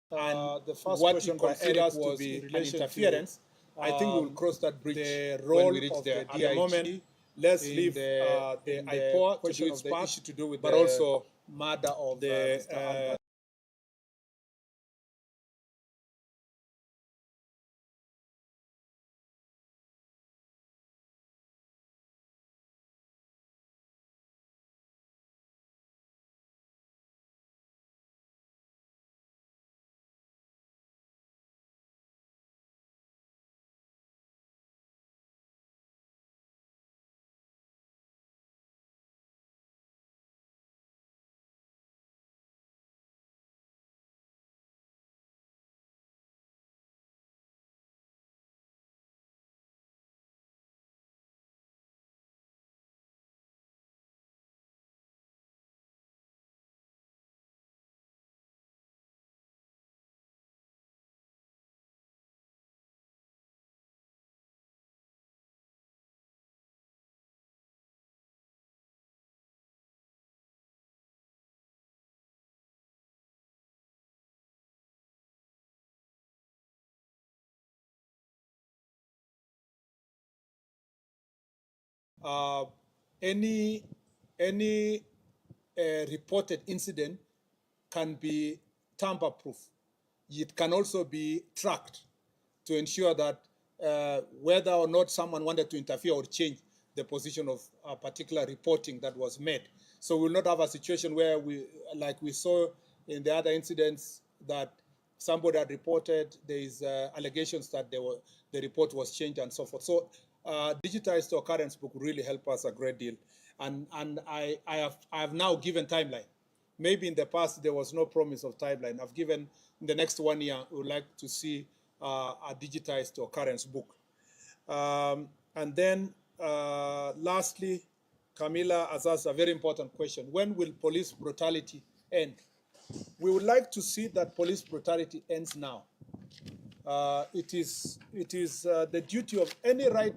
The first what question by Eric was in relation interference. I think we will cross that bridge the role when we reach there. At the moment, let's leave the IPOA to do its part, issue to do with but the, also murder of the Mr. Albert. uh, any reported incident can be tamper-proof. It can also be tracked to ensure that whether or not someone wanted to interfere or change the position of a particular reporting that was made. So we'll not have a situation where like we saw in the other incidents, that somebody had reported there is allegations that the report was changed and so forth. So digitized occurrence book really help us a great deal. And I have now given timeline. Maybe in the past there was no promise of timeline. I've given in the next 1 year, we would like to see a digitized occurrence book. And then lastly, Camila has asked a very important question. When will police brutality end? We would like to see that police brutality ends now. It is the duty of any right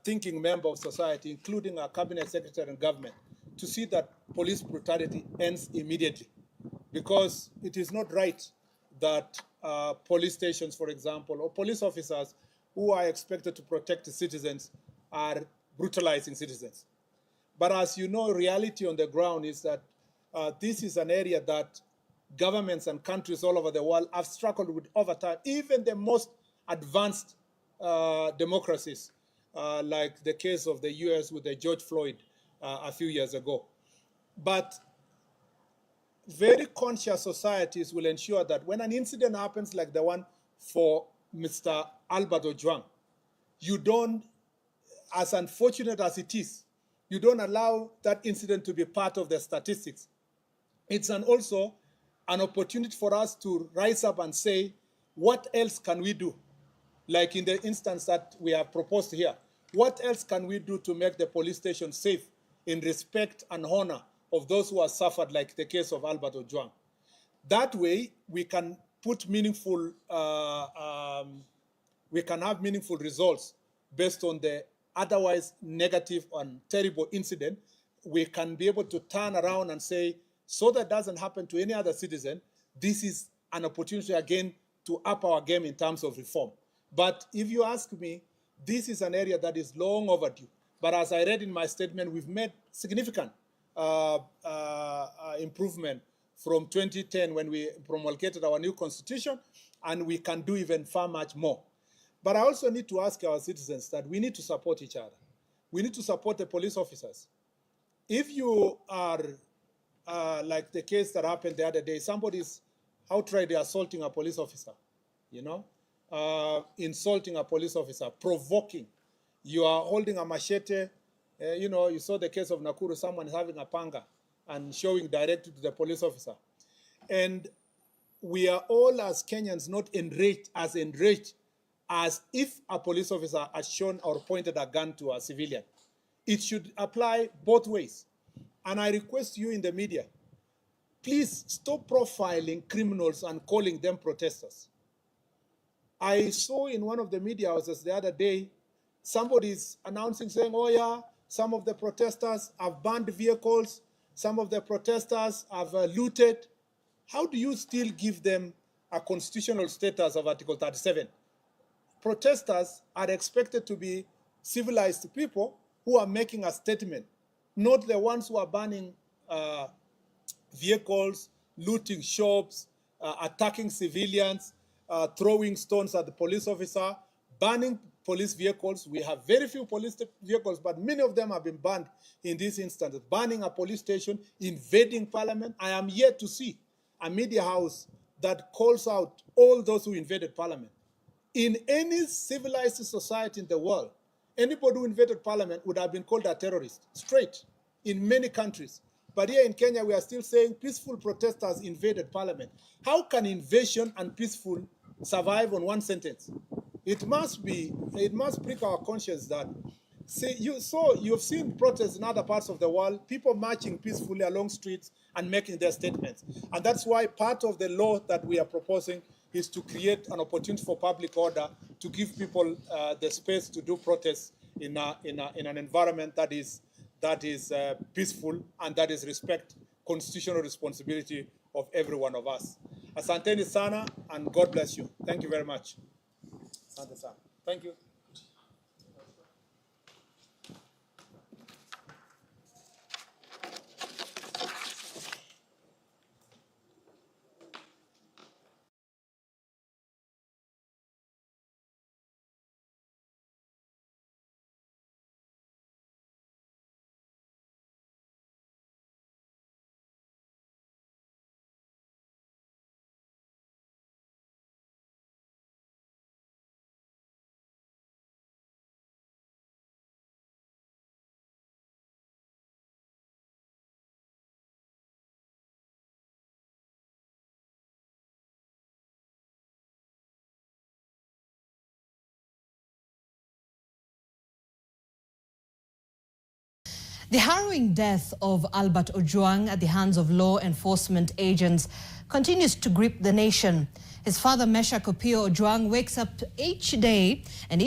thinking member of society, including our cabinet secretary and government, to see that police brutality ends immediately. Because it is not right that police stations, for example, or police officers who are expected to protect the citizens are brutalizing citizens. But as you know, reality on the ground is that this is an area that governments and countries all over the world have struggled with over time. Even the most advanced democracies, like the case of the US with the George Floyd a few years ago. But very conscious societies will ensure that when an incident happens like the one for Mr. Albert Ojwang, you don't, as unfortunate as it is, you don't allow that incident to be part of the statistics. It's also an opportunity for us to rise up and say, what else can we do? Like in the instance that we have proposed here, what else can we do to make the police station safe in respect and honor of those who have suffered, like the case of Albert Ojwang? That way, we can put meaningful, we can have meaningful results based on the otherwise negative and terrible incident. We can be able to turn around and say, so that doesn't happen to any other citizen, this is an opportunity again to up our game in terms of reform. But if you ask me, this is an area that is long overdue. But as I read in my statement, we've made significant improvement from 2010 when we promulgated our new constitution, and we can do even far much more. But I also need to ask our citizens that we need to support each other. We need to support the police officers. If you are, like the case that happened the other day, somebody's outrightly assaulting a police officer, you know, insulting a police officer, provoking. You are holding a machete. You know, you saw the case of Nakuru, someone having a panga and showing directly to the police officer. And we are all as Kenyans not enraged as if a police officer has shown or pointed a gun to a civilian. It should apply both ways. And I request you in the media, please stop profiling criminals and calling them protesters. I saw in one of the media houses the other day, somebody's announcing, saying, oh yeah, some of the protesters have burned vehicles, some of the protesters have looted. how do you still give them a constitutional status of Article 37? Protesters are expected to be civilized people who are making a statement, not the ones who are burning vehicles, looting shops, attacking civilians, throwing stones at the police officer, burning police vehicles. We have very few police vehicles, but many of them have been burned in this instance. Burning a police station, invading parliament. I am yet to see a media house that calls out all those who invaded parliament. In any civilized society in the world, anybody who invaded parliament would have been called a terrorist, straight, in many countries. But here in Kenya, we are still saying peaceful protesters invaded parliament. How can invasion and peaceful survive on one sentence? It must prick our conscience that, see, you've seen protests in other parts of the world, people marching peacefully along streets and making their statements. And that's why part of the law that we are proposing is to create an opportunity for public order to give people the space to do protests in an environment that is peaceful and that is respect constitutional responsibility of every one of us. Asanteni sana, and God bless you. Thank you very much. Asante sana. Thank you. The harrowing death of Albert Ojwang at the hands of law enforcement agents continues to grip the nation. His father, Meshach Opio Ojwang, wakes up each day and